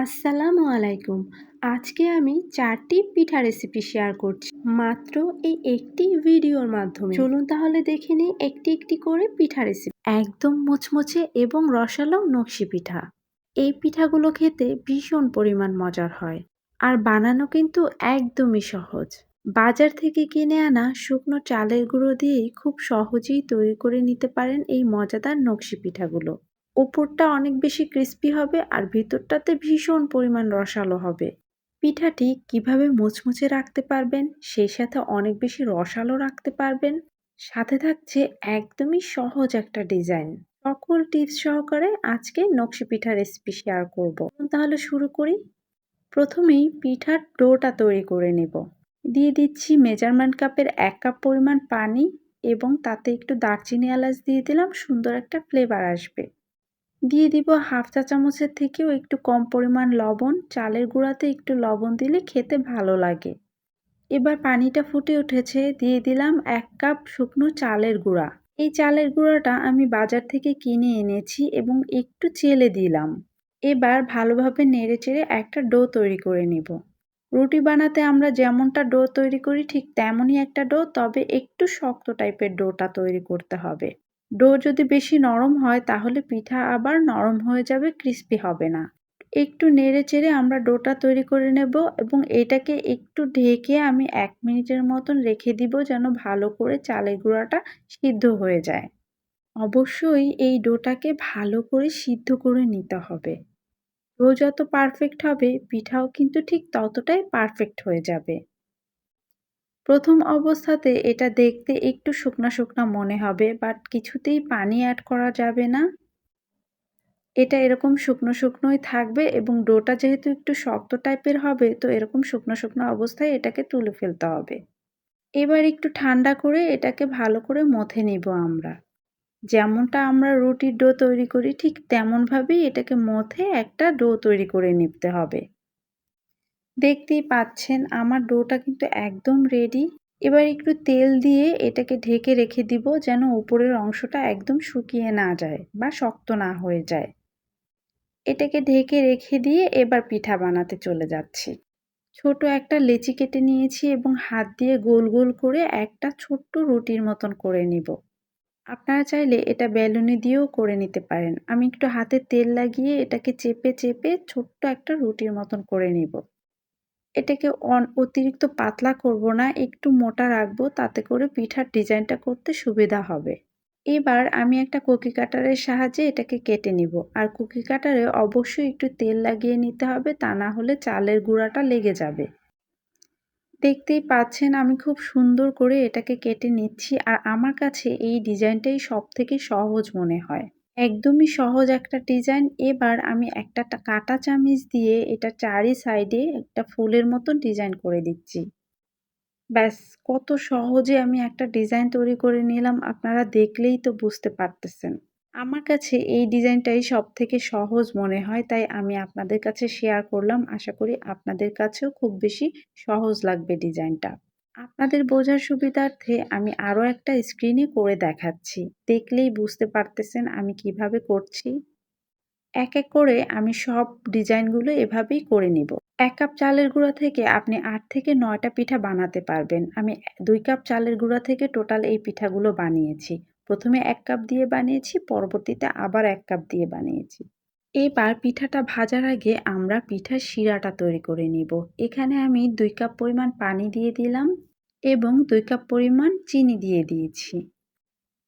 আসসালামু আলাইকুম। আজকে আমি ৪টি পিঠা রেসিপি শেয়ার করছি। মাত্র এই একটি ভিডিওর মাধ্যমে। চলুন তাহলে দেখে নিই একটি একটি করে পিঠা রেসিপি। একদম মুচমুচে এবং রসালো নকশি পিঠা। এই পিঠাগুলো খেতে ভীষণ পরিমাণ মজার হয়। আর বানানো কিন্তু একদমই সহজ। বাজার থেকে কিনে আনা শুকনো চালের গুঁড়ো দিয়েই খুব সহজেই তৈরি করে নিতে পারেন এই মজাদার নকশি পিঠাগুলো। ওপরটা অনেক বেশি ক্রিস্পি হবে আর ভিতরটাতে ভীষণ পরিমাণ রসালো হবে। পিঠাটি কিভাবে মুচমুচে রাখতে পারবেন, সেই সাথে অনেক বেশি রসালো রাখতে পারবেন, সাথে থাকছে একদমই সহজ একটা ডিজাইন। সকল টিপস সহকারে আজকে নকশি পিঠা রেসিপি শেয়ার করব। তাহলে শুরু করি। প্রথমেই পিঠার ডোটা তৈরি করে নেব। দিয়ে দিচ্ছি মেজারমেন্ট কাপের ১ কাপ পরিমাণ পানি এবং তাতে একটু দারচিনি এলাচ দিয়ে দিলাম, সুন্দর একটা ফ্লেভার আসবে। দিয়ে দিব হাফ চা চামচের থেকেও একটু কম পরিমাণ লবণ। চালের গুঁড়াতে একটু লবণ দিলে খেতে ভালো লাগে। এবার পানিটা ফুটে উঠেছে, দিয়ে দিলাম ১ কাপ শুকনো চালের গুঁড়া। এই চালের গুঁড়াটা আমি বাজার থেকে কিনে এনেছি এবং একটু চেলে দিলাম। এবার ভালোভাবে নেড়েচেড়ে একটা ডো তৈরি করে নিব। রুটি বানাতে আমরা যেমনটা ডো তৈরি করি ঠিক তেমনই একটা ডো, তবে একটু শক্ত টাইপের ডোটা তৈরি করতে হবে। ডো যদি বেশি নরম হয় তাহলে পিঠা আবার নরম হয়ে যাবে, ক্রিস্পি হবে না। একটু নেড়েচেড়ে আমরা ডোটা তৈরি করে নেব এবং এটাকে একটু ঢেকে আমি ১ মিনিটের মতন রেখে দিব যেন ভালো করে চালের গুঁড়াটা সিদ্ধ হয়ে যায়। অবশ্যই এই ডোটাকে ভালো করে সিদ্ধ করে নিতে হবে। ডো যত পারফেক্ট হবে পিঠাও কিন্তু ঠিক ততটাই পারফেক্ট হয়ে যাবে। প্রথম অবস্থাতে এটা দেখতে একটু শুকনা শুকনা মনে হবে, বাট কিছুতেই পানি অ্যাড করা যাবে না। এটা এরকম শুকনো শুকনোই থাকবে এবং ডোটা যেহেতু একটু শক্ত টাইপের হবে, তো এরকম শুকনো শুকনো অবস্থায় এটাকে তুলে ফেলতে হবে। এবার একটু ঠান্ডা করে এটাকে ভালো করে মথে নিব আমরা। যেমনটা আমরা রুটির ডো তৈরি করি ঠিক তেমনভাবেই এটাকে মথে একটা ডো তৈরি করে নিতে হবে। দেখতেই পাচ্ছেন আমার ডোটা কিন্তু একদম রেডি। এবার একটু তেল দিয়ে এটাকে ঢেকে রেখে দিব যেন উপরের অংশটা একদম শুকিয়ে না যায় বা শক্ত না হয়ে যায়। এটাকে ঢেকে রেখে দিয়ে এবার পিঠা বানাতে চলে যাচ্ছি। ছোট একটা লেচি কেটে নিয়েছি এবং হাত দিয়ে গোল গোল করে একটা ছোট্ট রুটির মতন করে নিব। আপনারা চাইলে এটা বেলুনি দিয়েও করে নিতে পারেন। আমি একটু হাতে তেল লাগিয়ে এটাকে চেপে চেপে ছোট্ট একটা রুটির মতন করে নিব। এটাকে অতিরিক্ত পাতলা করব না, একটু মোটা রাখবো, তাতে করে পিঠার ডিজাইনটা করতে সুবিধা হবে। এবার আমি একটা কুকি কাটারের সাহায্যে এটাকে কেটে নিব। আর কুকি কাটারে অবশ্যই একটু তেল লাগিয়ে নিতে হবে, তা না হলে চালের গুঁড়াটা লেগে যাবে। দেখতেই পাচ্ছেন আমি খুব সুন্দর করে এটাকে কেটে নিচ্ছি আর আমার কাছে এই ডিজাইনটাই সবথেকে সহজ মনে হয়। একদমই সহজ একটা ডিজাইন। এবার আমি একটা কাঁটা চামিচ দিয়ে এটা চারি সাইডে একটা ফুলের মতন ডিজাইন করে দিচ্ছি। ব্যাস, কত সহজে আমি একটা ডিজাইন তৈরি করে নিলাম, আপনারা দেখলেই তো বুঝতে পারতেছেন। আমার কাছে এই ডিজাইনটাই সবথেকে সহজ মনে হয়, তাই আমি আপনাদের কাছে শেয়ার করলাম। আশা করি আপনাদের কাছেও খুব বেশি সহজ লাগবে ডিজাইনটা। আপনাদের বোঝার সুবিধার্থে আমি আরও একটা স্ক্রিনে করে দেখাচ্ছি। দেখলেই বুঝতে পারতেছেন আমি কিভাবে করছি। এক এক করে আমি সব ডিজাইনগুলো এভাবেই করে নিব। ১ কাপ চালের গুঁড়া থেকে আপনি ৮ থেকে ৯টা পিঠা বানাতে পারবেন। আমি ২ কাপ চালের গুঁড়া থেকে টোটাল এই পিঠাগুলো বানিয়েছি। প্রথমে ১ কাপ দিয়ে বানিয়েছি, পরবর্তীতে আবার ১ কাপ দিয়ে বানিয়েছি। এবার পিঠাটা ভাজার আগে আমরা পিঠার শিরাটা তৈরি করে নিব। এখানে আমি ২ কাপ পরিমাণ পানি দিয়ে দিলাম এবং ২ কাপ পরিমাণ চিনি দিয়ে দিয়েছি।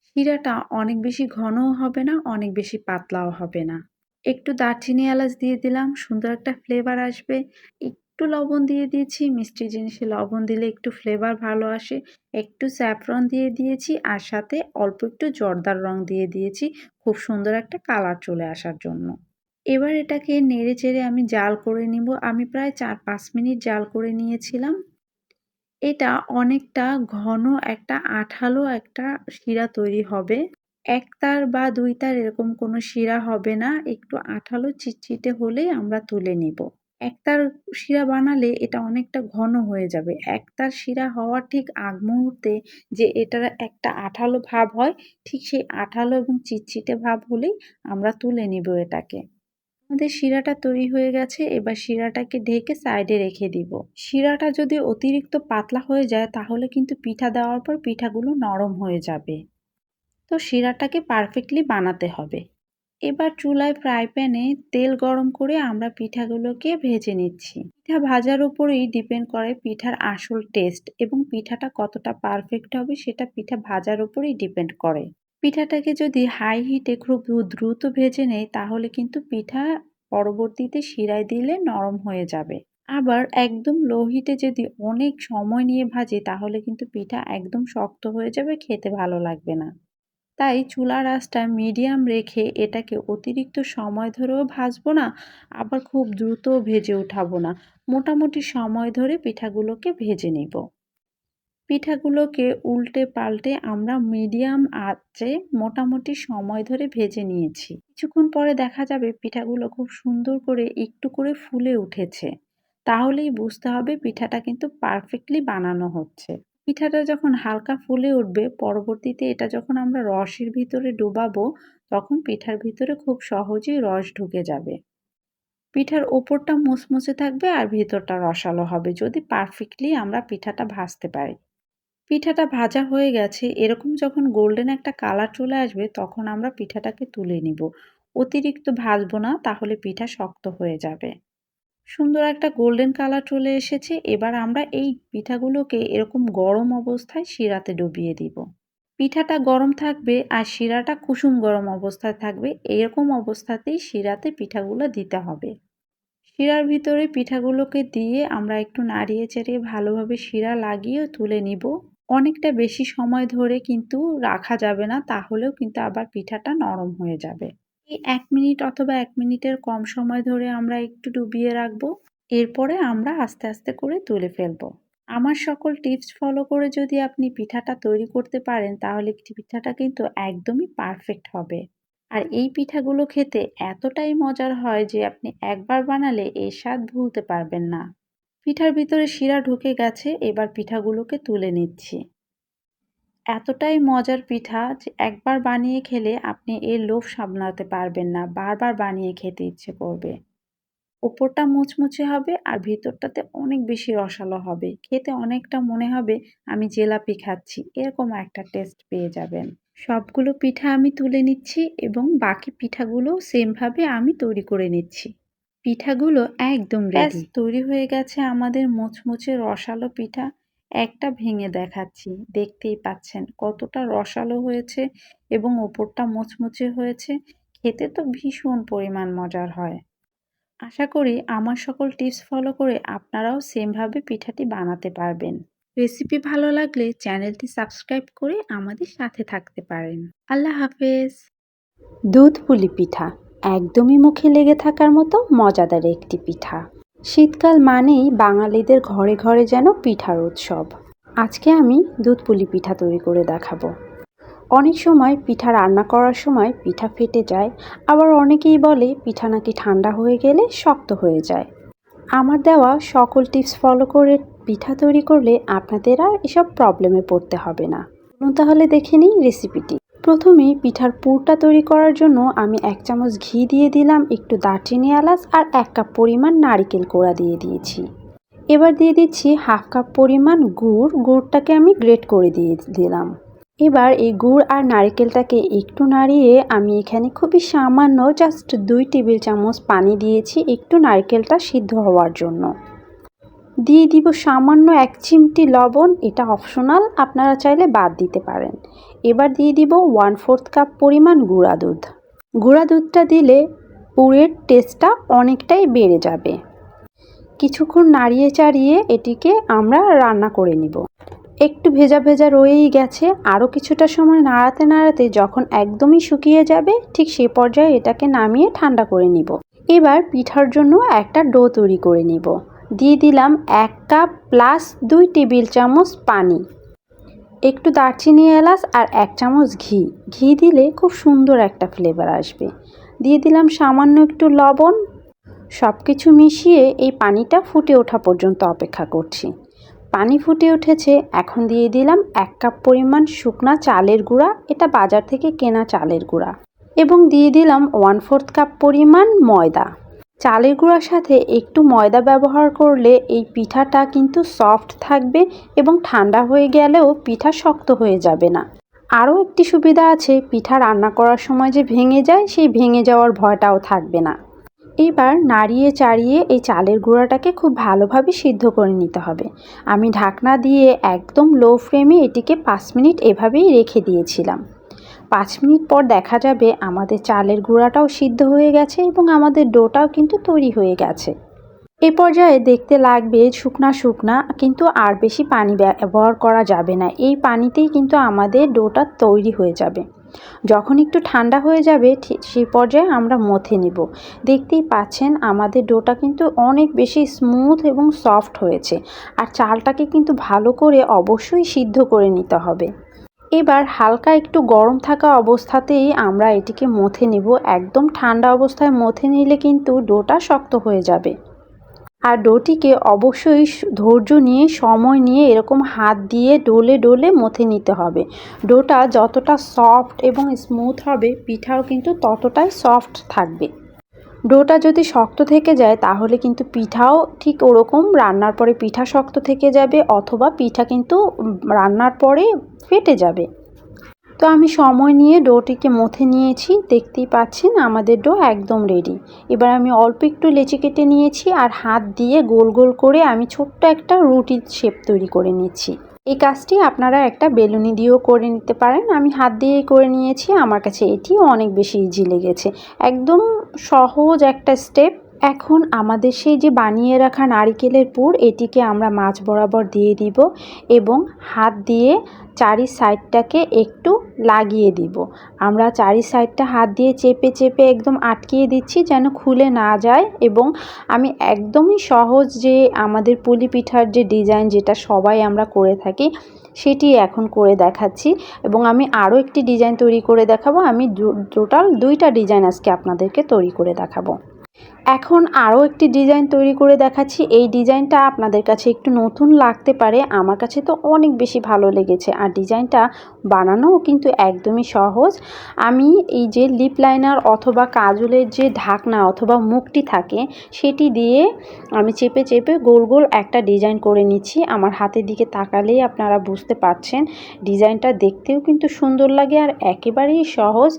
শিরাটা অনেক বেশি ঘনও হবে না, অনেক বেশি পাতলাও হবে না। একটু দারচিনি এলাচ দিয়ে দিলাম, সুন্দর একটা ফ্লেভার আসবে। একটু লবণ দিয়ে দিয়েছি, মিষ্টি জিনিসে লবণ দিলে একটু ফ্লেভার ভালো আসে। একটু স্যাফরন দিয়ে দিয়েছি আর সাথে অল্প একটু জর্দার রং দিয়ে দিয়েছি, খুব সুন্দর একটা কালার চলে আসার জন্য। এবার এটাকে নেড়ে চেড়ে আমি জাল করে নিব। আমি প্রায় ৪-৫ মিনিট জাল করে নিয়েছিলাম। এটা অনেকটা ঘন একটা আঠালো একটা শিরা তৈরি হবে। ১ তার বা ২ তার এরকম কোনো শিরা হবে না। একটু আঠালো চিটচিটে হলেই আমরা তুলে নিব। ১ তার শিরা বানালে এটা অনেকটা ঘন হয়ে যাবে। ১ তার শিরা হওয়ার ঠিক আগ মুহূর্তে যে এটার একটা আঠালো ভাব হয়, ঠিক সেই আঠালো এবং চিটচিটে ভাব হলেই আমরা তুলে নিব এটাকে। আমাদের শিরাটা তৈরি হয়ে গেছে। এবার শিরাটাকে ঢেকে সাইডে রেখে দিব। শিরাটা যদি অতিরিক্ত পাতলা হয়ে যায় তাহলে কিন্তু পিঠা দেওয়ার পর পিঠাগুলো নরম হয়ে যাবে। তো শিরাটাকে পারফেক্টলি বানাতে হবে। এবার চুলায় ফ্রাই প্যানে তেল গরম করে আমরা পিঠাগুলোকে ভেজে নিচ্ছি। পিঠা ভাজার উপরেই ডিপেন্ড করে পিঠার আসল টেস্ট এবং পিঠাটা কতটা পারফেক্ট হবে সেটা পিঠা ভাজার উপরেই ডিপেন্ড করে। পিঠাটাকে যদি হাই হিটে খুব দ্রুত ভেজে নেই তাহলে কিন্তু পিঠা পরবর্তীতে শিরায় দিলে নরম হয়ে যাবে। আবার একদম লো হিটে যদি অনেক সময় নিয়ে ভাজি তাহলে কিন্তু পিঠা একদম শক্ত হয়ে যাবে, খেতে ভালো লাগবে না। তাই চুলার আঁচটা মিডিয়াম রেখে এটাকে অতিরিক্ত সময় ধরেও ভাজবো না, আবার খুব দ্রুতও ভেজে উঠাবো না। মোটামুটি সময় ধরে পিঠাগুলোকে ভেজে নিব। পিঠাগুলোকে উল্টে পাল্টে আমরা মিডিয়াম আঁচে মোটামুটি সময় ধরে ভেজে নিয়েছি। কিছুক্ষণ পরে দেখা যাবে পিঠাগুলো খুব সুন্দর করে একটু করে ফুলে উঠেছে। তাহলেই বুঝতে হবে পিঠাটা কিন্তু পারফেক্টলি বানানো হচ্ছে। পিঠাটা যখন হালকা ফুলে উঠবে পরবর্তীতে এটা যখন আমরা রসের ভিতরে ডুবাবো তখন পিঠার ভিতরে খুব সহজেই রস ঢুকে যাবে। পিঠার ওপরটা মুচমুচে থাকবে আর ভিতরটা রসালো হবে যদি পারফেক্টলি আমরা পিঠাটা ভাজতে পারি। পিঠাটা ভাজা হয়ে গেছে, এরকম যখন গোল্ডেন একটা কালার চলে আসবে তখন আমরা পিঠাটাকে তুলে নিব। অতিরিক্ত ভাজবো না, তাহলে পিঠা শক্ত হয়ে যাবে। সুন্দর একটা গোল্ডেন কালার চলে এসেছে। এবার আমরা এই পিঠাগুলোকে এরকম গরম অবস্থায় শিরাতে ডুবিয়ে দিব। পিঠাটা গরম থাকবে আর শিরাটা কুসুম গরম অবস্থায় থাকবে। এরকম অবস্থাতেই শিরাতে পিঠাগুলো দিতে হবে। শিরার ভিতরে পিঠাগুলোকে দিয়ে আমরা একটু নাড়িয়ে চাড়িয়ে ভালোভাবে শিরা লাগিয়ে তুলে নিব। অনেকটা বেশি সময় ধরে কিন্তু রাখা যাবে না, তাহলেও কিন্তু আবার পিঠাটা নরম হয়ে যাবে। এই 1 মিনিট অথবা 1 মিনিটের কম সময় ধরে আমরা একটু ডুবিয়ে রাখবো। এরপরে আমরা আস্তে আস্তে করে তুলে ফেলবো। আমার সকল টিপস ফলো করে যদি আপনি পিঠাটা তৈরি করতে পারেন তাহলে পিঠাটা কিন্তু একদমই পারফেক্ট হবে। আর এই পিঠাগুলো খেতে এতটাই মজার হয় যে আপনি একবার বানালে এর স্বাদ ভুলতে পারবেন না। পিঠার ভিতরে শিরা ঢুকে গেছে, এবার পিঠাগুলোকে তুলে নিচ্ছি। এতটাই মজার পিঠা যে একবার বানিয়ে খেলে আপনি এর লোভ সামলাতে পারবেন না, বারবার বানিয়ে খেতে ইচ্ছে করবে। ওপরটা মুচমুচে হবে আর ভিতরটাতে অনেক বেশি রসালো হবে। খেতে অনেকটা মনে হবে আমি জিলাপি খাচ্ছি, এরকম একটা টেস্ট পেয়ে যাবেন। সবগুলো পিঠা আমি তুলে নিচ্ছি এবং বাকি পিঠাগুলো সেমভাবে আমি তৈরি করে নিচ্ছি। পিঠাগুলো একদম রেডি। তৈরি হয়ে গেছে আমাদের মুচমুচে রসালো পিঠা। একটা ভেঙে দেখাচ্ছি, দেখতেই পাচ্ছেন কতটা রসালো হয়েছে এবং ওপরটা মুচমুচে হয়েছে। খেতে তো ভীষণ পরিমাণ মজার হয়। আশা করি আমার সকল টিপস ফলো করে আপনারাও সেমভাবে পিঠাটি বানাতে পারবেন। রেসিপি ভালো লাগলে চ্যানেলটি সাবস্ক্রাইব করে আমাদের সাথে থাকতে পারেন। আল্লাহ হাফেজ। দুধ পুলি পিঠা একদমই মুখে লেগে থাকার মতো মজাদার একটি পিঠা। শীতকাল মানেই বাঙালিদের ঘরে ঘরে যেন পিঠার উৎসব। আজকে আমি দুধ পুলি পিঠা তৈরি করে দেখাবো। অনেক সময় পিঠা রান্না করার সময় পিঠা ফেটে যায়, আবার অনেকেই বলে পিঠা নাকি ঠান্ডা হয়ে গেলে শক্ত হয়ে যায়। আমার দেওয়া সকল টিপস ফলো করে পিঠা তৈরি করলে আপনাদের আর এসব প্রবলেমে পড়তে হবে না। তাহলে দেখে নিই রেসিপিটি। প্রথমে পিঠার পুরটা তৈরি করার জন্য আমি 1 চামচ ঘি দিয়ে দিলাম, একটু দারচিনি এলাচ আর 1 কাপ পরিমাণ নারকেল কোড়া দিয়ে দিয়েছি। এবার দিয়ে দিচ্ছি 1/2 কাপ পরিমাণ গুড়। গুড়টাকে আমি গ্রেট করে দিয়ে দিলাম। এবার এই গুড় আর নারকেলটাকে একটু নাড়িয়ে আমি এখানে খুবই সামান্য জাস্ট 2 টেবিল চামচ পানি দিয়েছি একটু নারকেলটা সিদ্ধ হওয়ার জন্য। দিয়ে দিব সামান্য 1 চিমটি লবণ, এটা অপশনাল, আপনারা চাইলে বাদ দিতে পারেন। এবার দিয়ে দিব 1/4 কাপ পরিমাণ গুঁড়া দুধ। গুঁড়া দুধটা দিলে পুরের টেস্টটা অনেকটাই বেড়ে যাবে। কিছুক্ষণ নাড়িয়ে চাড়িয়ে এটিকে আমরা রান্না করে নিব। একটু ভেজা ভেজা রয়েই গেছে, আরও কিছুটা সময় নাড়াতে নাড়াতে যখন একদমই শুকিয়ে যাবে ঠিক সেই পর্যায়ে এটাকে নামিয়ে ঠান্ডা করে নিব। এবার পিঠার জন্য একটা ডো তৈরি করে নিব। দিয়ে দিলাম 1 কাপ প্লাস 2 টেবিল চামচ পানি, একটু দারচিনি এলাচ আর 1 চামচ ঘি। ঘি দিলে খুব সুন্দর একটা ফ্লেভার আসবে। দিয়ে দিলাম সামান্য একটু লবণ। সব কিছু মিশিয়ে এই পানিটা ফুটে ওঠা পর্যন্ত অপেক্ষা করছি। পানি ফুটে উঠেছে, এখন দিয়ে দিলাম 1 কাপ পরিমাণ শুকনা চালের গুঁড়া, এটা বাজার থেকে কেনা চালের গুঁড়া। এবং দিয়ে দিলাম 1/4 কাপ পরিমাণ ময়দা। চালের গুঁড়ার সাথে একটু ময়দা ব্যবহার করলে এই পিঠাটা কিন্তু সফট থাকবে এবং ঠান্ডা হয়ে গেলেও পিঠা শক্ত হয়ে যাবে না। আরও একটি সুবিধা আছে, পিঠা রান্না করার সময় যে ভেঙে যায় সেই ভেঙে যাওয়ার ভয়টাও থাকবে না। এবার নাড়িয়ে চাড়িয়ে এই চালের গুঁড়াটাকে খুব ভালোভাবে সিদ্ধ করে নিতে হবে। আমি ঢাকনা দিয়ে একদম লো ফ্লেমে এটিকে 5 মিনিট এভাবেই রেখে দিয়েছিলাম। 5 মিনিট পর দেখা যাবে আমাদের চালের গুঁড়াটাও সিদ্ধ হয়ে গেছে এবং আমাদের ডোটাও কিন্তু তৈরি হয়ে গেছে। এ পর্যায়ে দেখতে লাগবে শুকনা শুকনা, কিন্তু আর বেশি পানি ব্যবহার করা যাবে না। এই পানিতেই কিন্তু আমাদের ডোটা তৈরি হয়ে যাবে। যখন একটু ঠান্ডা হয়ে যাবে সেই পর্যায়ে আমরা মথে নেব। দেখতেই পাচ্ছেন আমাদের ডোটা কিন্তু অনেক বেশি স্মুথ এবং সফট হয়েছে। আর চালটাকে কিন্তু ভালো করে অবশ্যই সিদ্ধ করে নিতে হবে। এবার হালকা একটু গরম থাকা অবস্থাতেই আমরা এটিকে মথে নেব। একদম ঠান্ডা অবস্থায় মথে নিলে কিন্তু ডোটা শক্ত হয়ে যাবে। আর ডোটিকে অবশ্যই ধৈর্য নিয়ে সময় নিয়ে এরকম হাত দিয়ে ডলে ডলে মথে নিতে হবে। ডোটা যতটা সফট এবং স্মুথ হবে পিঠাও কিন্তু ততটাই সফট থাকবে। ডোটা যদি শক্ত থেকে যায় তাহলে কিন্তু পিঠাও ঠিক ওরকম রান্নার পরে পিঠা শক্ত থেকে যাবে, অথবা পিঠা কিন্তু রান্নার পরে ফেটে যাবে। তো আমি সময় নিয়ে ডোটিকে মথে নিয়েছি। দেখতেই পাচ্ছেন আমাদের ডো একদম রেডি। এবার আমি অল্প একটু লেচি কেটে নিয়েছি আর হাত দিয়ে গোল গোল করে আমি ছোট্ট একটা রুটির শেপ তৈরি করে নিচ্ছি। এই কাজটি আপনারা একটা বেলুনি দিয়েও করে নিতে পারেন। আমি হাত দিয়েই করে নিয়েছি। আমার কাছে এটি অনেক বেশি ইজি লেগেছে। একদম সহজ একটা স্টেপ। এখন আমাদের সেই যে বানিয়ে রাখা নারিকেলের পুর, এটিকে আমরা মাঝ বরাবর দিয়ে দিব এবং হাত দিয়ে চারি সাইডটাকে একটু লাগিয়ে দিব। আমরা চারি সাইডটা হাত দিয়ে চেপে চেপে একদম আটকিয়ে দিচ্ছি যেন খুলে না যায়। এবং আমি একদমই সহজ যে আমাদের পুলি পিঠার যে ডিজাইন, যেটা সবাই আমরা করে থাকি, সেটি এখন করে দেখাচ্ছি। এবং আমি আরও একটি ডিজাইন তৈরি করে দেখাবো। আমি টোটাল 2টা ডিজাইন আজকে আপনাদেরকে তৈরি করে দেখাবো। এখন আরও একটি ডিজাইন তৈরি করে দেখাচ্ছি। এই ডিজাইনটা আপনাদের কাছে একটু নতুন লাগতে পারে, আমার কাছে তো অনেক বেশি ভালো লেগেছে। আর ডিজাইনটা বানানোও কিন্তু একদমই সহজ। আমি এই যে লিপ লাইনার অথবা কাজলের যে ঢাকনা অথবা মুখটি থাকে সেটি দিয়ে আমি চেপে চেপে গোল গোল একটা ডিজাইন করে নিচ্ছি। আমার হাতের দিকে তাকালেই আপনারা বুঝতে পারছেন ডিজাইনটা দেখতেও কিন্তু সুন্দর লাগে আর একেবারেই সহজ।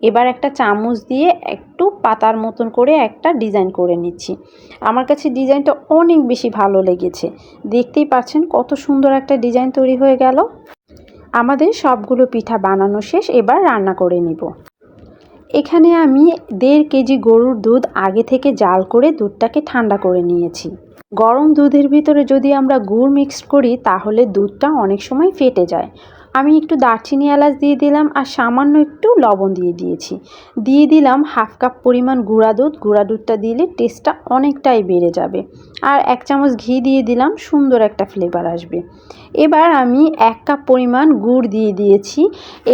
এবার একটা চামচ দিয়ে একটু পাতার মতন করে একটা ডিজাইন করে নিচ্ছি। আমার কাছে ডিজাইনটা অনেক বেশি ভালো লেগেছে। দেখতেই পাচ্ছেন কত সুন্দর একটা ডিজাইন তৈরি হয়ে গেল। আমাদের সবগুলো পিঠা বানানো শেষ, এবার রান্না করে নিব। এখানে আমি 1.5 কেজি গরুর দুধ আগে থেকে জাল করে দুধটাকে ঠান্ডা করে নিয়েছি। গরম দুধের ভিতরে যদি আমরা গুড় মিক্স করি তাহলে দুধটা অনেক সময় ফেটে যায়। আমি একটু দারচিনি এলাচ দিয়ে দিলাম আর সামান্য একটু লবণ দিয়ে দিয়েছি। দিয়ে দিলাম 1/2 কাপ পরিমাণ গুঁড়া দুধ। গুঁড়া দুধটা দিলে টেস্টটা অনেকটাই বেড়ে যাবে। আর 1 চামচ ঘি দিয়ে দিলাম, সুন্দর একটা ফ্লেভার আসবে। এবার আমি 1 কাপ পরিমাণ গুড় দিয়ে দিয়েছি।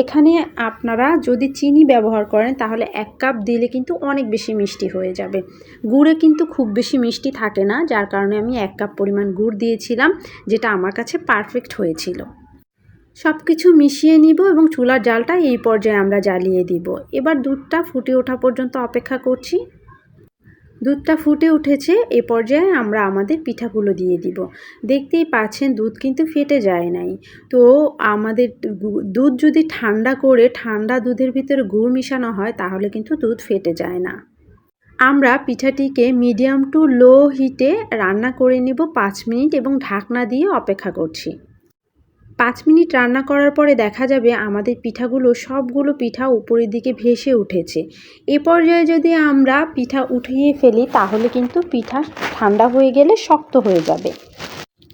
এখানে আপনারা যদি চিনি ব্যবহার করেন তাহলে 1 কাপ দিলে কিন্তু অনেক বেশি মিষ্টি হয়ে যাবে। গুড়ে কিন্তু খুব বেশি মিষ্টি থাকে না, যার কারণে আমি 1 কাপ পরিমাণ গুড় দিয়েছিলাম, যেটা আমার কাছে পারফেক্ট হয়েছিল। সব কিছু মিশিয়ে নিব এবং চুলার জালটা এই পর্যায়ে আমরা জ্বালিয়ে দিব। এবার দুধটা ফুটে ওঠা পর্যন্ত অপেক্ষা করছি। দুধটা ফুটে উঠেছে, এ পর্যায়ে আমরা আমাদের পিঠাগুলো দিয়ে দিব। দেখতেই পাচ্ছেন দুধ কিন্তু ফেটে যায় নাই। তো আমাদের দুধ যদি ঠান্ডা করে ঠান্ডা দুধের ভিতরে গুড় মিশানো হয় তাহলে কিন্তু দুধ ফেটে যায় না। আমরা পিঠাটিকে মিডিয়াম টু লো হিটে রান্না করে নিব 5 মিনিট এবং ঢাকনা দিয়ে অপেক্ষা করছি। 5 মিনিট রান্না করার পরে দেখা যাবে আমাদের পিঠাগুলো সবগুলো পিঠা উপরের দিকে ভেসে উঠেছে। এ পর্যায়ে যদি আমরা পিঠা উঠিয়ে ফেলি তাহলে কিন্তু পিঠা ঠান্ডা হয়ে গেলে শক্ত হয়ে যাবে।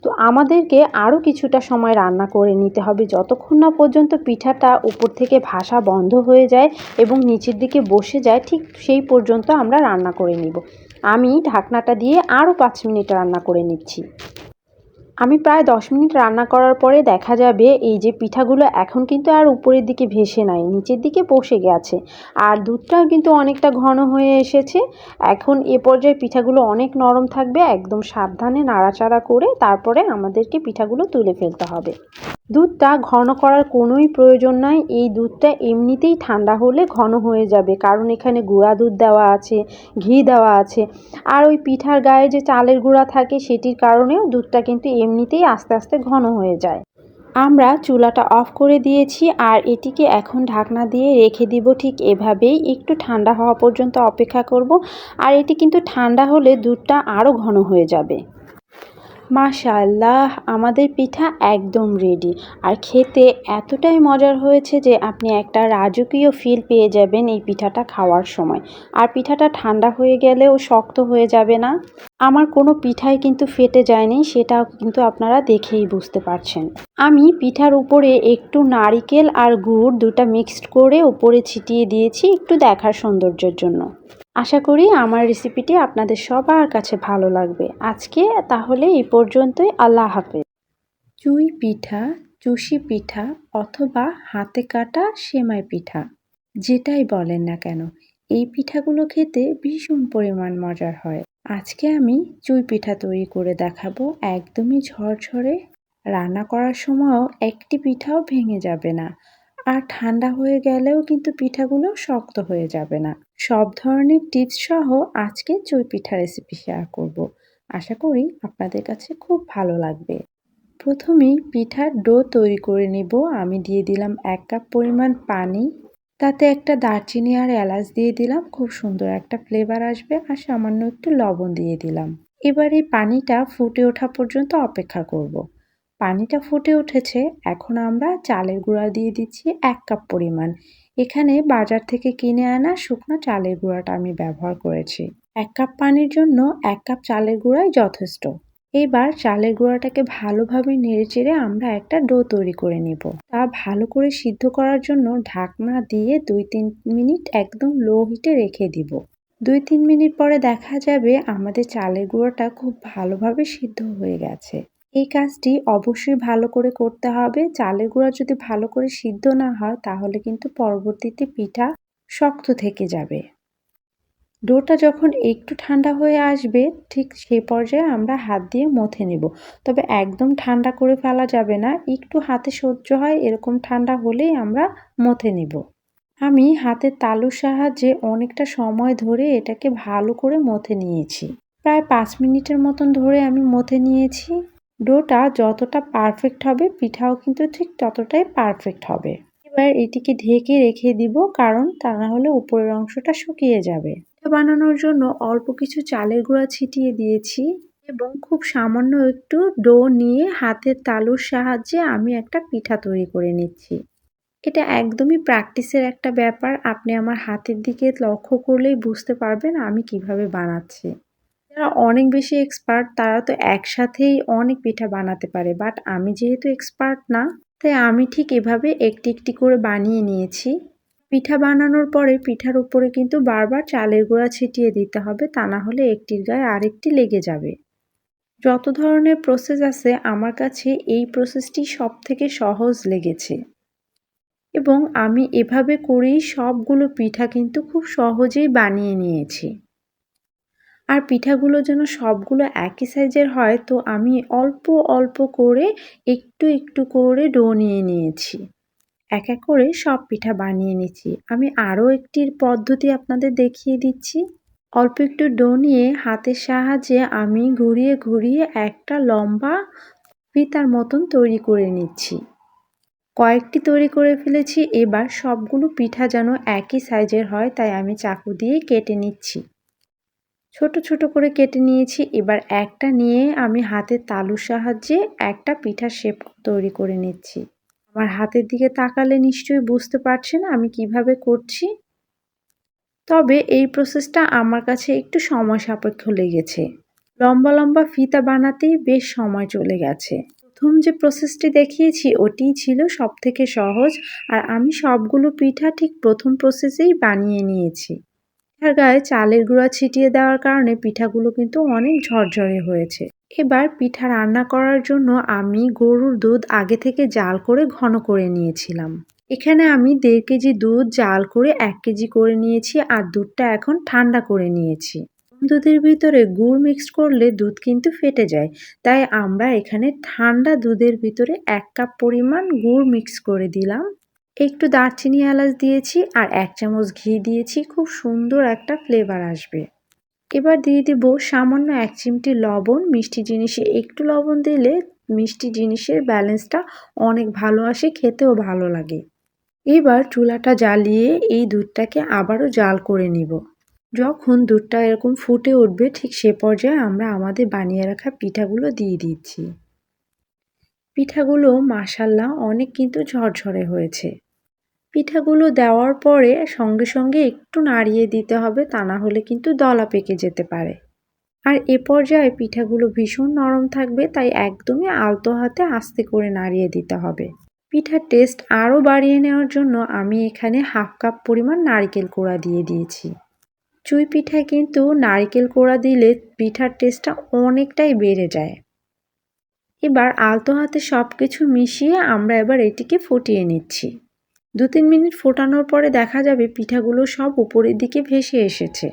তো আমাদেরকে আরও কিছুটা সময় রান্না করে নিতে হবে, যতক্ষণ না পর্যন্ত পিঠাটা উপর থেকে ভাসা বন্ধ হয়ে যায় এবং নিচের দিকে বসে যায়, ঠিক সেই পর্যন্ত আমরা রান্না করে নিব। আমি ঢাকনাটা দিয়ে আরও 5 মিনিট রান্না করে নিচ্ছি। আমি প্রায় 10 মিনিট রান্না করার পরে দেখা যাবে এই যে পিঠাগুলো এখন কিন্তু আর উপরের দিকে ভেসে নাই, নিচের দিকে বসে গেছে। আর দুধটাও কিন্তু অনেকটা ঘন হয়ে এসেছে। এখন এ পর্যায়ে পিঠাগুলো অনেক নরম থাকবে। একদম সাবধানে নাড়াচাড়া করে তারপরে আমাদেরকে পিঠাগুলো তুলে ফেলতে হবে। দুধটা ঘন করার কোনোই প্রয়োজন নাই। এই দুধটা এমনিতেই ঠান্ডা হলে ঘন হয়ে যাবে, কারণ এখানে গুঁড়া দুধ দেওয়া আছে, ঘি দেওয়া আছে। আর ওই পিঠার গায়ে যে চালের গুঁড়া থাকে সেটির কারণেও দুধটা কিন্তু এমনিতেই আস্তে আস্তে ঘন হয়ে যায়। আমরা চুলাটা অফ করে দিয়েছি আর এটিকে এখন ঢাকনা দিয়ে রেখে দিব ঠিক এভাবেই। একটু ঠান্ডা হওয়া পর্যন্ত অপেক্ষা করব। আর এটি কিন্তু ঠান্ডা হলে দুধটা আরও ঘন হয়ে যাবে। মাশাআল্লাহ, আমাদের পিঠা একদম রেডি। আর খেতে এতটাই মজার হয়েছে যে আপনি একটা রাজকীয় ফিল পেয়ে যাবেন এই পিঠাটা খাওয়ার সময়। আর পিঠাটা ঠান্ডা হয়ে গেলেও শক্ত হয়ে যাবে না। আমার কোনো পিঠাই কিন্তু ফেটে যায়নি, সেটাও কিন্তু আপনারা দেখেই বুঝতে পারছেন। আমি পিঠার উপরে একটু নারিকেল আর গুড় দুটা মিক্সড করে উপরে ছিটিয়ে দিয়েছি একটু দেখার সৌন্দর্যের জন্য। আশা করি আমার রেসিপিটি আপনাদের সবার কাছে ভালো লাগবে। আজকে তাহলে এই পর্যন্তই। আল্লাহ হাফেজ। চুই পিঠা, চুষি পিঠা অথবা হাতে কাটা সেমাই পিঠা, যেটাই বলেন না কেন, এই পিঠাগুলো খেতে ভীষণ পরিমাণ মজার হয়। আজকে আমি চুই পিঠা তৈরি করে দেখাবো, একদমই ঝরঝরে। রান্না করার সময়ও একটি পিঠাও ভেঙে যাবে না। আর ঠান্ডা হয়ে গেলেও কিন্তু পিঠাগুলো শক্ত হয়ে যাবে না। সব ধরনের টিপস সহ আজকে চুই পিঠা রেসিপি শেয়ার করব। আশা করি আপনাদের কাছে খুব ভালো লাগবে। প্রথমেই পিঠার ডো তৈরি করে নেব। আমি দিয়ে দিলাম 1 কাপ পরিমাণ পানি, তাতে একটা দারচিনি আর এলাচ দিয়ে দিলাম, খুব সুন্দর একটা ফ্লেভার আসবে। আর সামান্য একটু লবণ দিয়ে দিলাম। এবার এই পানিটা ফুটে ওঠা পর্যন্ত অপেক্ষা করব। পানিটা ফুটে উঠেছে, এখন আমরা চালের গুঁড়া দিয়ে দিচ্ছি 1 কাপ পরিমাণ। এখানে বাজার থেকে কিনে আনা শুকনো চালের গুঁড়াটা আমি ব্যবহার করেছি। 1 কাপ পানির জন্য 1 কাপ চালের গুঁড়াই যথেষ্ট। এবার চালের গুঁড়াটাকে ভালোভাবে নেড়েচেড়ে আমরা একটা ডো তৈরি করে নিব। তা ভালো করে সিদ্ধ করার জন্য ঢাকনা দিয়ে 2-3 মিনিট একদম লো হিটে রেখে দিব। 2-3 মিনিট পরে দেখা যাবে আমাদের চালের গুঁড়োটা খুব ভালোভাবে সিদ্ধ হয়ে গেছে। এই কাজটি অবশ্যই ভালো করে করতে হবে। চালের গুঁড়া যদি ভালো করে সিদ্ধ না হয় তাহলে কিন্তু পরবর্তীতে পিঠা শক্ত থেকে যাবে। ডোটা যখন একটু ঠান্ডা হয়ে আসবে ঠিক সেই পর্যায়ে আমরা হাত দিয়ে মথে নেব। তবে একদম ঠান্ডা করে ফেলা যাবে না, একটু হাতে সহ্য হয় এরকম ঠান্ডা হলেই আমরা মথে নেব। আমি হাতের তালুর সাহায্যে অনেকটা সময় ধরে এটাকে ভালো করে মথে নিয়েছি। প্রায় 5 মিনিটের মতন ধরে আমি মথে নিয়েছি। ডোটা যতটা পারফেক্ট হবে পিঠাও কিন্তু ঠিক ততটাই পারফেক্ট হবে। এবার এটিকে ঢেকে রেখে দিব, কারণ তা না হলে উপরের অংশটা শুকিয়ে যাবে। পিঠা বানানোর জন্য অল্প কিছু চালের গুঁড়া ছিটিয়ে দিয়েছি এবং খুব সামান্য একটু ডো নিয়ে হাতের তালুর সাহায্যে আমি একটা পিঠা তৈরি করে নিচ্ছি। এটা একদমই প্র্যাকটিসের একটা ব্যাপার। আপনি আমার হাতের দিকে লক্ষ্য করলেই বুঝতে পারবেন আমি কিভাবে বানাচ্ছি। যারা অনেক বেশি এক্সপার্ট তারা তো একসাথেই অনেক পিঠা বানাতে পারে, বাট আমি যেহেতু এক্সপার্ট না, তাই আমি ঠিক এভাবে একটি একটি করে বানিয়ে নিয়েছি। পিঠা বানানোর পরে পিঠার উপরে কিন্তু বারবার চালের গুঁড়া ছিটিয়ে দিতে হবে, তা না হলে একটির গায়ে আরেকটি লেগে যাবে। যত ধরনের প্রসেস আছে আমার কাছে এই প্রসেসটি সবথেকে সহজ লেগেছে এবং আমি এভাবে করেই সবগুলো পিঠা কিন্তু খুব সহজেই বানিয়ে নিয়েছি। আর পিঠাগুলো যেন সবগুলো একই সাইজের হয়, তো আমি অল্প অল্প করে একটু একটু করে ডো নিয়ে নিয়েছি। এক এক করে সব পিঠা বানিয়ে নিচ্ছি। আমি আরও একটির পদ্ধতি আপনাদের দেখিয়ে দিচ্ছি। অল্প একটু ডো নিয়ে হাতের সাহায্যে আমি ঘুরিয়ে ঘুরিয়ে একটা লম্বা ফিতার মতন তৈরি করে নিচ্ছি। কয়েকটি তৈরি করে ফেলেছি। এবার সবগুলো পিঠা যেন একই সাইজের হয় তাই আমি চাকু দিয়ে কেটে নিচ্ছি। ছোট ছোট করে কেটে নিয়েছি। এবার একটা নিয়ে আমি হাতের তালুর সাহায্যে একটা পিঠার শেপ তৈরি করে নিচ্ছি। আমার হাতের দিকে তাকালে নিশ্চয়ই বুঝতে পারছেন আমি কিভাবে করছি। তবে এই প্রসেসটা আমার কাছে একটু সময় সাপেক্ষ লেগেছে। লম্বা লম্বা ফিতা বানাতেই বেশ সময় চলে গেছে। প্রথম যে প্রসেসটি দেখিয়েছি ওটিই ছিল সবথেকে সহজ, আর আমি সবগুলো পিঠা ঠিক প্রথম প্রসেসেই বানিয়ে নিয়েছি। পিঠার গায়ে চালের গুঁড়া ছিটিয়ে দেওয়ার কারণে পিঠাগুলো কিন্তু অনেক ঝরঝরে হয়েছে। এবার পিঠা রান্না করার জন্য আমি গরুর দুধ আগে থেকে জাল করে ঘন করে নিয়েছিলাম। এখানে আমি 1.5 কেজি দুধ জাল করে 1 কেজি করে নিয়েছি আর দুধটা এখন ঠান্ডা করে নিয়েছি। দুধের ভিতরে গুড় মিক্সড করলে দুধ কিন্তু ফেটে যায়, তাই আমরা এখানে ঠান্ডা দুধের ভিতরে 1 কাপ পরিমাণ গুড় মিক্স করে দিলাম। একটু দারচিনি এলাচ দিয়েছি আর 1 চামচ ঘি দিয়েছি, খুব সুন্দর একটা ফ্লেভার আসবে। এবার দিয়ে দিব সামান্য 1 চিমটি লবণ। মিষ্টি জিনিসে একটু লবণ দিলে মিষ্টি জিনিসের ব্যালেন্সটা অনেক ভালো আসে, খেতেও ভালো লাগে। এবার চুলাটা জ্বালিয়ে এই দুধটাকে আবারও জাল করে নিব। যখন দুধটা এরকম ফুটে উঠবে ঠিক সে পর্যায়ে আমরা আমাদের বানিয়ে রাখা পিঠাগুলো দিয়ে দিচ্ছি। পিঠাগুলো মাশাআল্লাহ অনেক কিন্তু ঝরঝরে হয়েছে। পিঠাগুলো দেওয়ার পরে সঙ্গে সঙ্গে একটু নাড়িয়ে দিতে হবে, তা না হলে কিন্তু দলা পেকে যেতে পারে। আর এ পর্যায়ে পিঠাগুলো ভীষণ নরম থাকবে, তাই একদমই আলতো হাতে আস্তে করে নাড়িয়ে দিতে হবে। পিঠার টেস্ট আরও বাড়িয়ে নেওয়ার জন্য আমি এখানে 1/2 কাপ পরিমাণ নারকেল কোড়া দিয়ে দিয়েছি। চুই পিঠায় কিন্তু নারকেল কোড়া দিলে পিঠার টেস্টটা অনেকটাই বেড়ে যায়। এবার আলতো হাতে সব কিছু মিশিয়ে আমরা এবার এটিকে ফুটিয়ে নিচ্ছি। 2-3 মিনিট ফোটানোর পরে দেখা যাবে পিঠাগুলো সব উপরের দিকে ভেসে এসেছে।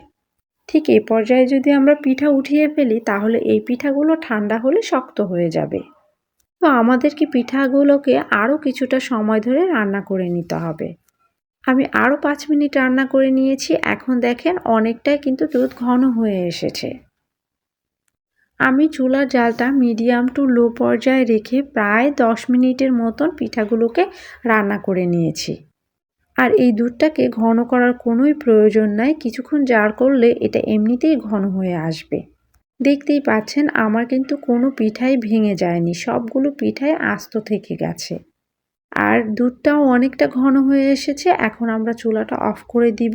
ঠিক এই পর্যায়ে যদি আমরা পিঠা উঠিয়ে ফেলি তাহলে এই পিঠাগুলো ঠান্ডা হলে শক্ত হয়ে যাবে। তো আমাদেরকে পিঠাগুলোকে আরও কিছুটা সময় ধরে রান্না করে নিতে হবে। আমি আরও 5 মিনিট রান্না করে নিয়েছি। এখন দেখেন অনেকটাই কিন্তু দুধ ঘন হয়ে এসেছে। আমি চুলার জালটা মিডিয়াম টু লো পর্যায়ে রেখে প্রায় 10 মিনিটের মতন পিঠাগুলোকে রান্না করে নিয়েছি। আর এই দুধটাকে ঘন করার কোনোই প্রয়োজন নাই, কিছুক্ষণ জাল করলে এটা এমনিতেই ঘন হয়ে আসবে। দেখতেই পাচ্ছেন আমার কিন্তু কোনো পিঠাই ভেঙে যায়নি, সবগুলো পিঠাই আস্ত থেকে গেছে। আর দুধটাও অনেকটা ঘন হয়ে এসেছে। এখন আমরা চুলাটা অফ করে দিব।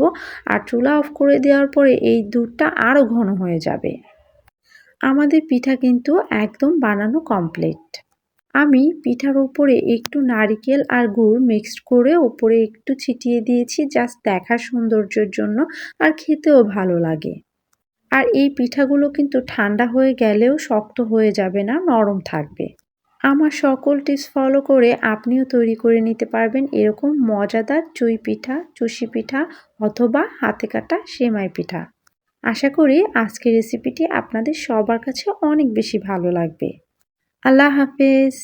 আর চুলা অফ করে দেওয়ার পরে এই দুধটা আরও ঘন হয়ে যাবে। আমাদের পিঠা কিন্তু একদম বানানো কমপ্লিট। আমি পিঠার উপরে একটু নারিকেল আর গুড় মিক্সড করে উপরে একটু ছিটিয়ে দিয়েছি, জাস্ট দেখার সৌন্দর্যের জন্য, আর খেতেও ভালো লাগে। আর এই পিঠাগুলো কিন্তু ঠান্ডা হয়ে গেলেও শক্ত হয়ে যাবে না, নরম থাকবে। আমার সকল টিপস ফলো করে আপনিও তৈরি করে নিতে পারবেন এরকম মজাদার চুই পিঠা, চুষি পিঠা অথবা হাতে কাটা সেমাই পিঠা। আশা করি আজকের রেসিপিটি আপনাদের সবার কাছে অনেক বেশি ভালো লাগবে। আল্লাহ হাফেজ।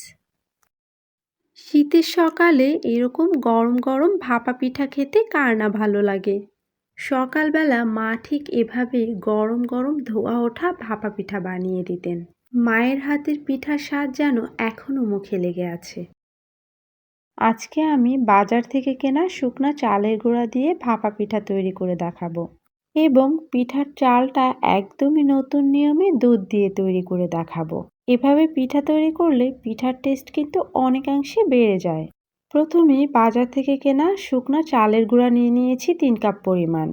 শীতের সকালে এরকম গরম গরম ভাপা পিঠা খেতে কার না ভালো লাগে। সকালবেলা মা ঠিক এভাবে গরম গরম ধোয়া ওঠা ভাপা পিঠা বানিয়ে দিতেন। মায়ের হাতের পিঠার স্বাদ যেন এখনো মুখে লেগে আছে। আজকে আমি বাজার থেকে কেনা শুকনা চালের গুঁড়া দিয়ে ভাপা পিঠা তৈরি করে দেখাবো, এবং পিঠার চালটা একদমই নতুন নিয়মে দুধ দিয়ে তৈরি করে দেখাবো। এভাবে পিঠা তৈরি করলে পিঠার টেস্ট কিন্তু অনেকাংশে বেড়ে যায়। প্রথমে বাজার থেকে কেনা শুকনা চালের গুঁড়া নিয়ে নিয়েছি 3 কাপ পরিমাণ।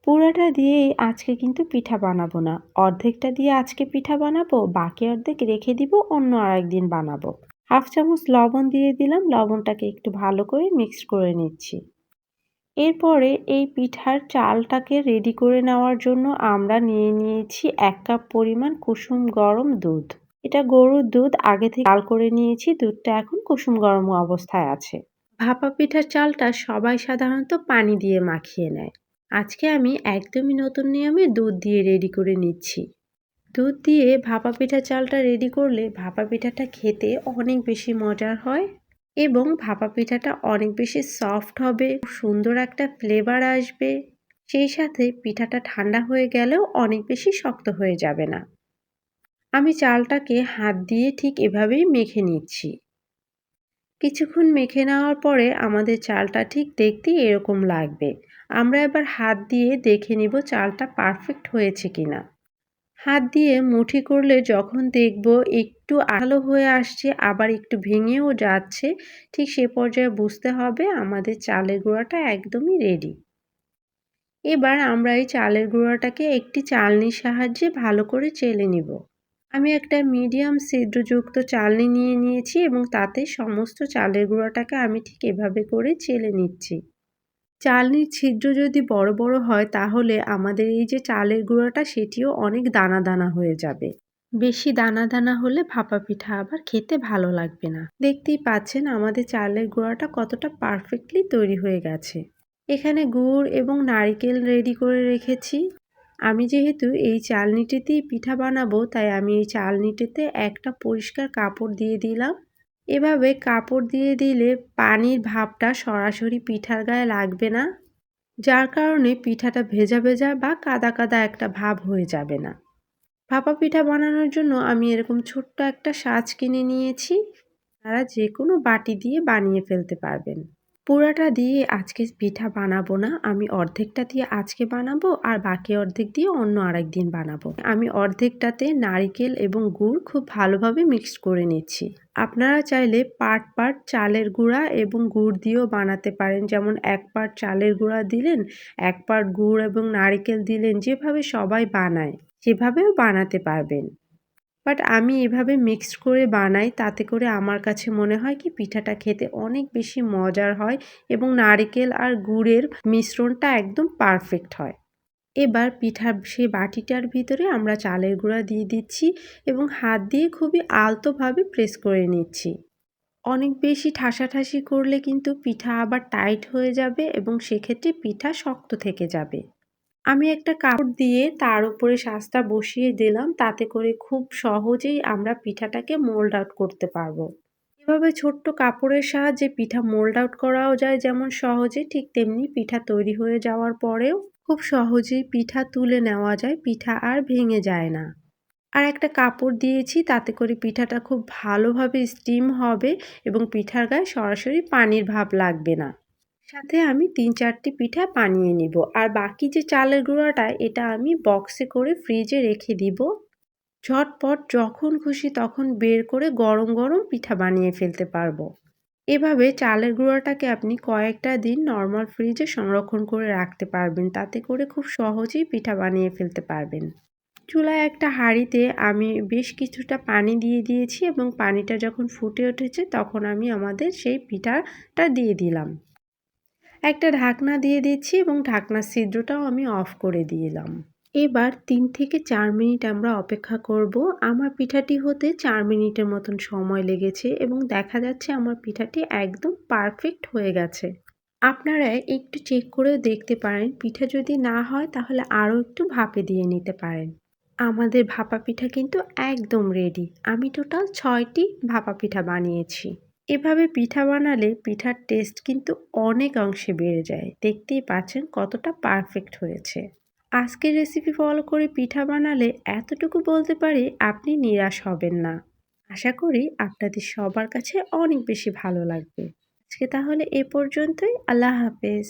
পুরাটা দিয়েই আজকে কিন্তু পিঠা বানাবো না, অর্ধেকটা দিয়ে আজকে পিঠা বানাবো, বাকি অর্ধেক রেখে দিব, অন্য আরেকদিন বানাবো। 1/2 চামচ লবণ দিয়ে দিলাম, লবণটাকে একটু ভালো করে মিক্স করে নিচ্ছি। এরপরে এই পিঠার চালটাকে রেডি করে নেওয়ার জন্য আমরা নিয়ে নিয়েছি 1 কাপ পরিমাণ কুসুম গরম দুধ। এটা গরুর দুধ, আগে থেকে জাল করে নিয়েছি, দুধটা এখন কুসুম গরম অবস্থায় আছে। ভাপা পিঠার চালটা সবাই সাধারণত পানি দিয়ে মাখিয়ে নেয়, আজকে আমি একদমই নতুন নিয়মে দুধ দিয়ে রেডি করে নিচ্ছি। দুধ দিয়ে ভাপা পিঠা চালটা রেডি করলে ভাপা পিঠাটা খেতে অনেক বেশি মজার হয়, এবং ভাপা পিঠাটা অনেক বেশি সফট হবে, সুন্দর একটা ফ্লেভার আসবে। সেই সাথে পিঠাটা ঠান্ডা হয়ে গেলেও অনেক বেশি শক্ত হয়ে যাবে না। আমি চালটাকে হাত দিয়ে ঠিক এভাবেই মেখে নিচ্ছি। কিছুক্ষণ মেখে নেওয়ার পরে আমাদের চালটা ঠিক দেখতে এরকম লাগবে। আমরা এবার হাত দিয়ে দেখে নিব চালটা পারফেক্ট হয়েছে কিনা। হাত দিয়ে মুঠি করলে যখন দেখব একটু আঠালো হয়ে আসছে, আবার একটু ভেঙেও যাচ্ছে, ঠিক সে পর্যায়ে বুঝতে হবে আমাদের চালের গুঁড়াটা একদমই রেডি। এবার আমরা এই চালের গুঁড়াটাকে একটি চালনির সাহায্যে ভালো করে চেলে নিব। আমি একটা মিডিয়াম ছিদ্রযুক্ত চালনি নিয়ে নিয়েছি এবং তাতে সমস্ত চালের গুঁড়াটাকে আমি ঠিক এভাবে করে চেলে নিচ্ছি। চালনির ছিদ্র যদি বড় বড় হয় তাহলে আমাদের এই যে চালের গুঁড়াটা সেটিও অনেক দানা দানা হয়ে যাবে। বেশি দানা দানা হলে ভাপা পিঠা আবার খেতে ভালো লাগবে না। দেখতেই পাচ্ছেন আমাদের চালের গুঁড়াটা কতটা পারফেক্টলি তৈরি হয়ে গেছে। এখানে গুড় এবং নারকেল রেডি করে রেখেছি। আমি যেহেতু এই চালনিটিতেই পিঠা বানাবো তাই আমি এই চালনিটিতে একটা পরিষ্কার কাপড় দিয়ে দিলাম। এভাবে কাপড় দিয়ে দিলে পানির ভাপটা সরাসরি পিঠার গায়ে লাগবে না, যার কারণে পিঠাটা ভেজা ভেজা বা কাদা কাদা একটা ভাব হয়ে যাবে না। ভাপা পিঠা বানানোর জন্য আমি এরকম ছোট্ট একটা সাজ কিনে নিয়েছি। আপনারা যে কোনো বাটি দিয়ে বানিয়ে ফেলতে পারবেন। পুরাটা দিয়ে আজকে পিঠা বানাবো না, আমি অর্ধেকটা দিয়ে আজকে বানাবো আর বাকি অর্ধেক দিয়ে অন্য আরেকদিন বানাবো। আমি অর্ধেকটাতে নারিকেল এবং গুড় খুব ভালোভাবে মিক্সড করে নিচ্ছি। আপনারা চাইলে পার্ট পার্ট চালের গুঁড়া এবং গুড় দিয়েও বানাতে পারেন, যেমন এক পার্ট চালের গুঁড়া দিলেন, এক পার্ট গুড় এবং নারিকেল দিলেন, যেভাবে সবাই বানায় সেভাবেও বানাতে পারবেন। বাট আমি এভাবে মিক্সড করে বানাই, তাতে করে আমার কাছে মনে হয় কি পিঠাটা খেতে অনেক বেশি মজার হয় এবং নারকেল আর গুড়ের মিশ্রণটা একদম পারফেক্ট হয়। এবার পিঠার সেই বাটিটার ভিতরে আমরা চালের গুঁড়া দিয়ে দিচ্ছি এবং হাত দিয়ে খুবই আলতোভাবে প্রেস করে নিচ্ছি। অনেক বেশি ঠাসাঠাসি করলে কিন্তু পিঠা আবার টাইট হয়ে যাবে এবং সেক্ষেত্রে পিঠা শক্ত থেকে যাবে। আমি একটা কাপড় দিয়ে তার উপরে শাঁসটা বসিয়ে দিলাম, তাতে করে খুব সহজেই আমরা পিঠাটাকে মোল্ড আউট করতে পারবো। এভাবে ছোট্ট কাপড়ের সাহায্যে পিঠা মোল্ড আউট করাও যায় যেমন সহজে, ঠিক তেমনি পিঠা তৈরি হয়ে যাওয়ার পরেও খুব সহজেই পিঠা তুলে নেওয়া যায়, পিঠা আর ভেঙে যায় না। আর একটা কাপড় দিয়েছি, তাতে করে পিঠাটা খুব ভালোভাবে স্টিম হবে এবং পিঠার গায়ে সরাসরি পানির ভাব লাগবে না। সাথে আমি ৩-৪টি পিঠা বানিয়ে নিব আর বাকি যে চালের গুঁড়াটা এটা আমি বক্সে করে ফ্রিজে রেখে দিব। ঝটপট যখন খুশি তখন বের করে গরম গরম পিঠা বানিয়ে ফেলতে পারবো। এভাবে চালের গুঁড়াটাকে আপনি কয়েকটা দিন নর্মাল ফ্রিজে সংরক্ষণ করে রাখতে পারবেন, তাতে করে খুব সহজেই পিঠা বানিয়ে ফেলতে পারবেন। চুলায় একটা হাঁড়িতে আমি বেশ কিছুটা পানি দিয়ে দিয়েছি এবং পানিটা যখন ফুটে উঠেছে তখন আমি আমাদের সেই পিঠাটা দিয়ে দিলাম। একটা ঢাকনা দিয়ে দিচ্ছি এবং ঢাকনার ছিদ্রটাও আমি অফ করে দিলাম। এবার ৩ থেকে ৪ মিনিট আমরা অপেক্ষা করব। আমার পিঠাটি হতে ৪ মিনিটের মতন সময় লেগেছে এবং দেখা যাচ্ছে আমার পিঠাটি একদম পারফেক্ট হয়ে গেছে। আপনারা একটু চেক করেও দেখতে পারেন, পিঠা যদি না হয় তাহলে আরও একটু ভাপে দিয়ে নিতে পারেন। আমাদের ভাপা পিঠা কিন্তু একদম রেডি। আমি টোটাল ৬টি ভাপা পিঠা বানিয়েছি। এভাবে পিঠা বানালে পিঠার টেস্ট কিন্তু অনেক অংশে বেড়ে যায়। দেখতেই পাচ্ছেন কতটা পারফেক্ট হয়েছে। আজকের রেসিপি ফলো করে পিঠা বানালে এতটুকু বলতে পারি আপনি নিরাশ হবেন না। আশা করি আপনাদের সবার কাছে অনেক বেশি ভালো লাগবে। আজকে তাহলে এ পর্যন্তই। আল্লাহ হাফেজ।